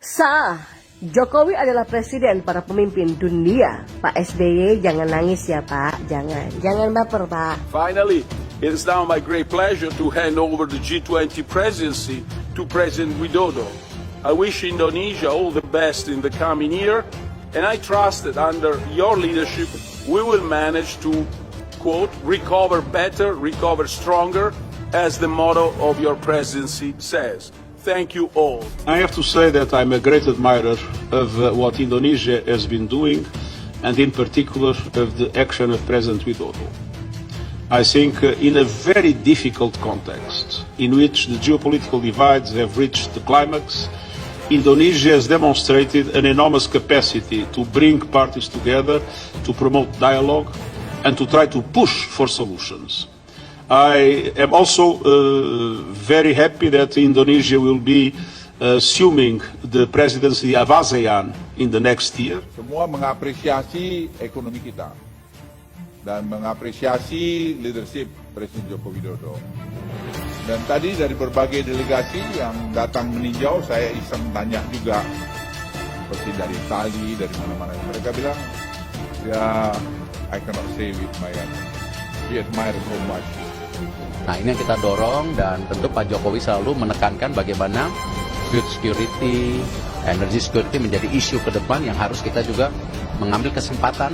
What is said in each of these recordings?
Sah, Jokowi adalah presiden para pemimpin dunia. Pak SBY jangan nangis ya Pak, jangan baper Pak. Finally, it is now my great pleasure to hand over the G20 presidency to President Widodo. I wish Indonesia all the best in the coming year, and I trust that under your leadership we will manage to, quote, recover better, recover stronger, as the motto of your presidency says. Thank you all. I have to say that I'm a great admirer of what Indonesia has been doing, and in particular of the action of President Widodo. I think in a very difficult context, in which the geopolitical divides have reached the climax, Indonesia has demonstrated an enormous capacity to bring parties together, to promote dialogue, and to try to push for solutions. I am also very happy that Indonesia will be assuming the presidency of ASEAN in the next year. Semua mengapresiasi ekonomi kita dan mengapresiasi leadership Presiden Joko Widodo. Dan tadi dari berbagai delegasi yang datang meninjau, saya iseng tanya juga, seperti dari Itali, dari mana-mana. Mereka bilang, ya, I cannot say with my hand. We admire so much. Nah, ini yang kita dorong, dan tentu Pak Jokowi selalu menekankan bagaimana food security, energy security menjadi isu ke depan yang harus kita juga mengambil kesempatan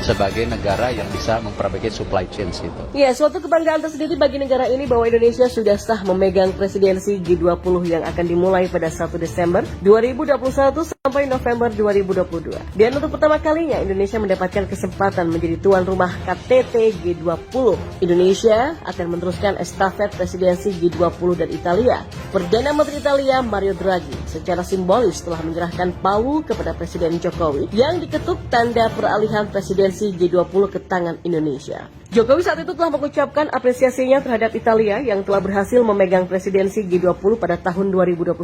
sebagai negara yang bisa memperbaiki supply chain itu. Ya, suatu kebanggaan tersendiri bagi negara ini bahwa Indonesia sudah sah memegang presidensi G20 yang akan dimulai pada 1 Desember 2021 sampai November 2022. Dan untuk pertama kalinya Indonesia mendapatkan kesempatan menjadi tuan rumah KTT G20. Indonesia akan meneruskan estafet presidensi G20 dan Italia. Perdana Menteri Italia Mario Draghi secara simbolis telah menyerahkan palu kepada Presiden Jokowi yang diketuk tanda peralihan presidensi G20 ke tangan Indonesia. Jokowi saat itu telah mengucapkan apresiasinya terhadap Italia yang telah berhasil memegang presidensi G20 pada tahun 2021.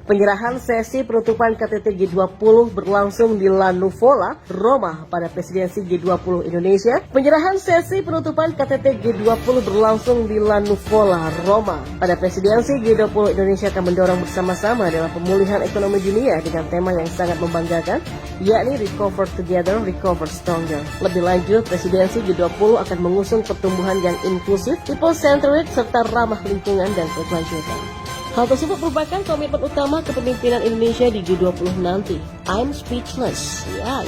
Penyerahan sesi penutupan KTT G20 berlangsung di La Nuvola, Roma pada presidensi G20 Indonesia. Penyerahan sesi penutupan KTT G20 berlangsung di La Nuvola, Roma pada presidensi G20 Indonesia akan mendorong bersama-sama dalam pemulihan ekonomi dunia dengan tema yang sangat membanggakan, yakni Recover Together, Recover Stronger. Lebih lanjut, presidensi G20 akan mengusung pertumbuhan yang inklusif, people-centered, serta ramah lingkungan dan berkelanjutan. Hal tersebut merupakan komitmen utama kepemimpinan Indonesia di G20 nanti. I'm speechless. Ya.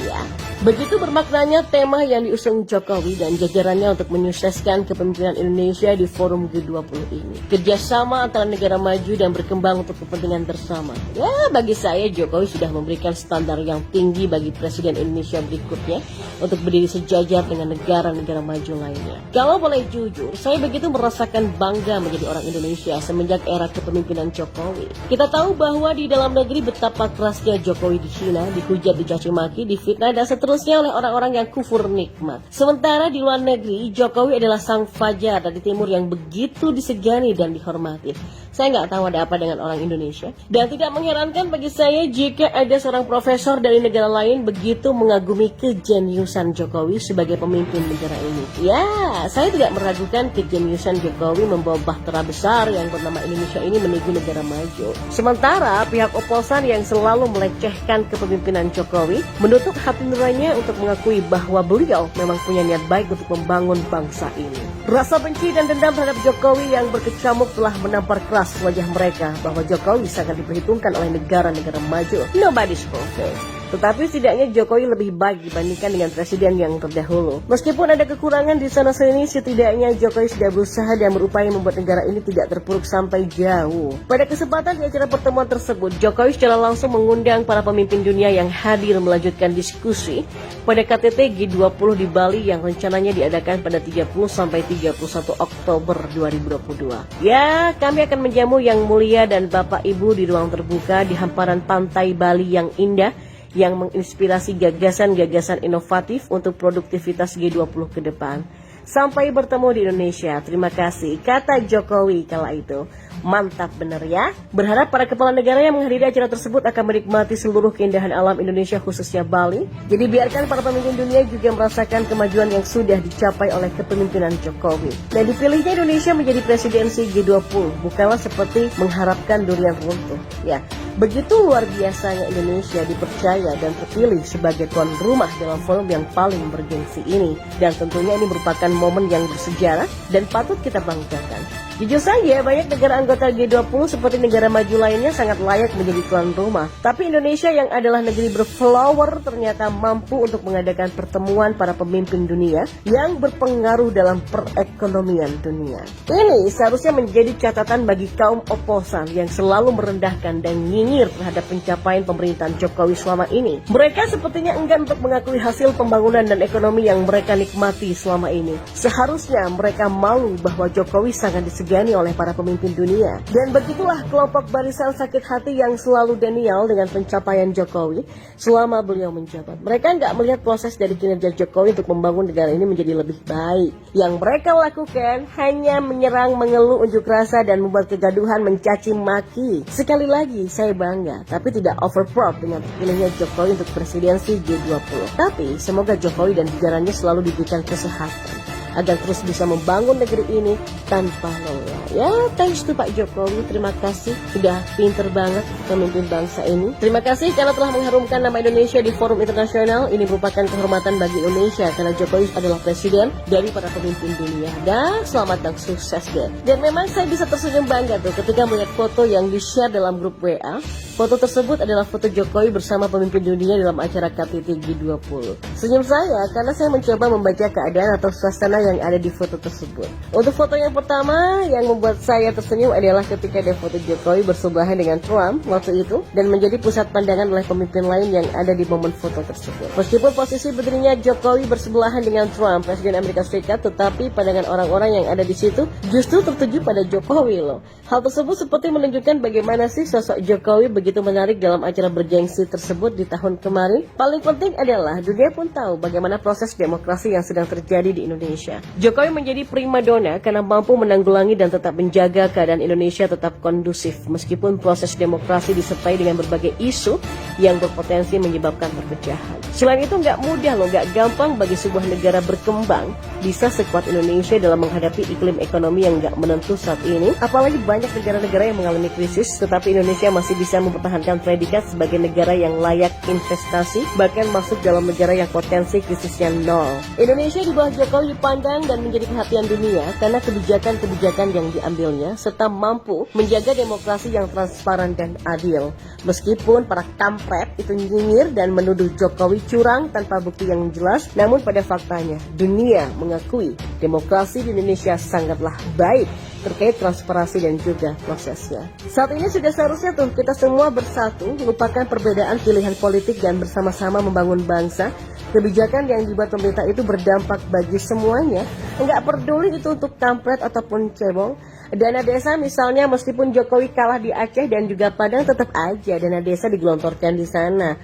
Begitu bermaknanya tema yang diusung Jokowi dan jajarannya untuk menyukseskan kepemimpinan Indonesia di forum G20 ini. Kerjasama antara negara maju dan berkembang untuk kepentingan bersama. Ya, bagi saya Jokowi sudah memberikan standar yang tinggi bagi Presiden Indonesia berikutnya untuk berdiri sejajar dengan negara-negara maju lainnya. Kalau boleh jujur, saya begitu merasakan bangga menjadi orang Indonesia semenjak era kepemimpinan Jokowi. Kita tahu bahwa di dalam negeri betapa kerasnya Jokowi di China, dihujat, dicaci maki, difitnah, dan seterusnya oleh orang-orang yang kufur nikmat. Sementara di luar negeri, Jokowi adalah sang fajar dari timur yang begitu disegani dan dihormati. Saya nggak tahu ada apa dengan orang Indonesia. Dan tidak mengherankan bagi saya jika ada seorang profesor dari negara lain begitu mengagumi kejeniusan Jokowi sebagai pemimpin negara ini. Ya, saya tidak meragukan kejeniusan Jokowi membawa bahtera besar yang bernama Indonesia ini menuju negara maju. Sementara pihak oposan yang selalu melecehkan kepemimpinan Jokowi menutup hati nuraninya untuk mengakui bahwa beliau memang punya niat baik untuk membangun bangsa ini. Rasa benci dan dendam terhadap Jokowi yang berkecamuk telah menampar keras wajah mereka bahwa Jokowi sangat diperhitungkan oleh negara-negara maju. Nobody's perfect. Tetapi setidaknya Jokowi lebih baik dibandingkan dengan presiden yang terdahulu. Meskipun ada kekurangan di sana sini, setidaknya Jokowi sudah berusaha dan berupaya membuat negara ini tidak terpuruk sampai jauh. Pada kesempatan di acara pertemuan tersebut, Jokowi secara langsung mengundang para pemimpin dunia yang hadir melanjutkan diskusi pada KTT G20 di Bali yang rencananya diadakan pada 30 sampai 31 Oktober 2022. Ya, kami akan menjamu yang mulia dan Bapak Ibu di ruang terbuka di hamparan pantai Bali yang indah, yang menginspirasi gagasan-gagasan inovatif untuk produktivitas G20 ke depan. Sampai bertemu di Indonesia. Terima kasih, kata Jokowi kala itu. Mantap bener ya. Berharap para kepala negara yang menghadiri acara tersebut akan menikmati seluruh keindahan alam Indonesia khususnya Bali. Jadi biarkan para pemimpin dunia juga merasakan kemajuan yang sudah dicapai oleh kepemimpinan Jokowi. Dan dipilihnya Indonesia menjadi presidensi G20 bukanlah seperti mengharapkan durian runtuh. Ya, Begitu luar biasanya Indonesia dipercaya dan terpilih sebagai tuan rumah dalam forum yang paling bergengsi ini. Dan tentunya ini merupakan momen yang bersejarah dan patut kita banggakan. Jujur saja, banyak negara anggota G20 seperti negara maju lainnya sangat layak menjadi tuan rumah. Tapi Indonesia yang adalah negeri berflower ternyata mampu untuk mengadakan pertemuan para pemimpin dunia yang berpengaruh dalam perekonomian dunia. Ini seharusnya menjadi catatan bagi kaum oposan yang selalu merendahkan dan nyinyir terhadap pencapaian pemerintahan Jokowi selama ini. Mereka sepertinya enggan untuk mengakui hasil pembangunan dan ekonomi yang mereka nikmati selama ini. Seharusnya mereka malu bahwa Jokowi sangat disegani oleh para pemimpin dunia. Dan begitulah kelompok barisan sakit hati yang selalu denial dengan pencapaian Jokowi selama beliau menjabat. Mereka nggak melihat proses dari kinerja Jokowi untuk membangun negara ini menjadi lebih baik. Yang mereka lakukan hanya menyerang, mengeluh, unjuk rasa, dan membuat kegaduhan, mencaci maki. Sekali lagi, saya bangga, tapi tidak overprop dengan terpilihnya Jokowi untuk presidensi G20. Tapi semoga Jokowi dan jajarannya selalu diberikan kesehatan agar terus bisa membangun negeri ini tanpa lelah. Ya, thanks to Pak Jokowi, terima kasih sudah pinter banget memimpin bangsa ini. Terima kasih karena telah mengharumkan nama Indonesia di forum internasional. Ini merupakan kehormatan bagi Indonesia karena Jokowi adalah presiden dari para pemimpin dunia. Dan selamat dan sukses deh. Dan memang saya bisa tersenyum bangga tuh ketika melihat foto yang di-share dalam grup WA. Foto tersebut adalah foto Jokowi bersama pemimpin dunia dalam acara KTT G20. Senyum saya karena saya mencoba membaca keadaan atau suasana yang ada di foto tersebut. Untuk foto yang pertama yang membuat saya tersenyum adalah ketika ada foto Jokowi bersebelahan dengan Trump waktu itu dan menjadi pusat pandangan oleh pemimpin lain yang ada di momen foto tersebut. Meskipun posisi berdirinya Jokowi bersebelahan dengan Trump, Presiden Amerika Serikat, tetapi pandangan orang-orang yang ada di situ justru tertuju pada Jokowi loh. Hal tersebut seperti menunjukkan bagaimana sih sosok Jokowi begitu menarik dalam acara bergengsi tersebut di tahun kemarin. Paling penting adalah dunia pun tahu bagaimana proses demokrasi yang sedang terjadi di Indonesia. Jokowi menjadi primadona karena mampu menanggulangi dan tetap menjaga keadaan Indonesia tetap kondusif meskipun proses demokrasi disertai dengan berbagai isu yang berpotensi menyebabkan perpecahan. Selain itu nggak mudah loh, nggak gampang bagi sebuah negara berkembang bisa sekuat Indonesia dalam menghadapi iklim ekonomi yang nggak menentu saat ini. Apalagi banyak negara-negara yang mengalami krisis, tetapi Indonesia masih bisa mempertahankan predikat sebagai negara yang layak investasi, bahkan masuk dalam negara yang potensi krisisnya nol. Indonesia di bawah Jokowi dipandang dan menjadi perhatian dunia karena kebijakan-kebijakan yang diambilnya serta mampu menjaga demokrasi yang transparan dan adil. Meskipun para kampret itu nyinyir dan menuduh Jokowi curang tanpa bukti yang jelas, namun pada faktanya dunia mengakui demokrasi di Indonesia sangatlah baik terkait transparansi dan juga prosesnya. Saat ini sudah seharusnya tuh kita semua bersatu, melupakan perbedaan pilihan politik dan bersama-sama membangun bangsa. Kebijakan yang dibuat pemerintah itu berdampak bagi semuanya, enggak peduli itu untuk kampret ataupun cebong. Dana desa misalnya, meskipun Jokowi kalah di Aceh dan juga Padang, tetap aja dana desa digelontorkan di sana.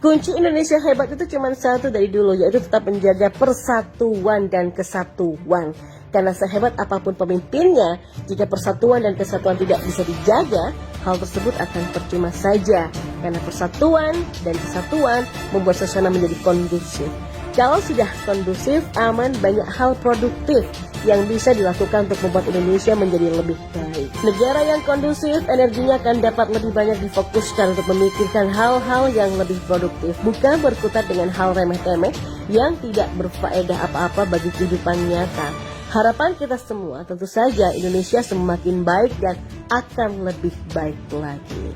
Kunci Indonesia hebat itu cuma satu dari dulu, yaitu tetap menjaga persatuan dan kesatuan. Karena sehebat apapun pemimpinnya, jika persatuan dan kesatuan tidak bisa dijaga, hal tersebut akan percuma saja. Karena persatuan dan kesatuan membuat suasana menjadi kondusif. Kalau sudah kondusif, aman, banyak hal produktif yang bisa dilakukan untuk membuat Indonesia menjadi lebih baik. Negara yang kondusif, energinya akan dapat lebih banyak difokuskan untuk memikirkan hal-hal yang lebih produktif, bukan berkutat dengan hal remeh-temeh yang tidak berfaedah apa-apa bagi kehidupan nyata. Harapan kita semua tentu saja Indonesia semakin baik dan akan lebih baik lagi.